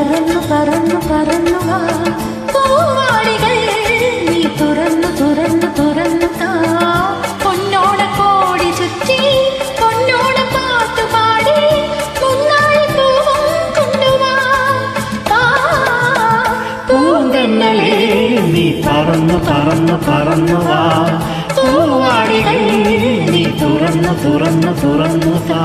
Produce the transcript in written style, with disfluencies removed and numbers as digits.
പറന്നു പറന്നു പറന്നു വാ പൂവാടികൾ നീ തുറന്നു തുറന്നു തുറന്നു താ പൊന്നോണ കോടി ചുറ്റി പൊന്നോണ പാട്ടുപാടി മുന്നാഴി പൂവും കൊണ്ടുവാ പൂന്തന്നലേ നീ പറന്നു പറന്നു പറന്നു വാ പൂവാടികൾ നീ തുറന്നു തുറന്നു തുറന്നു താ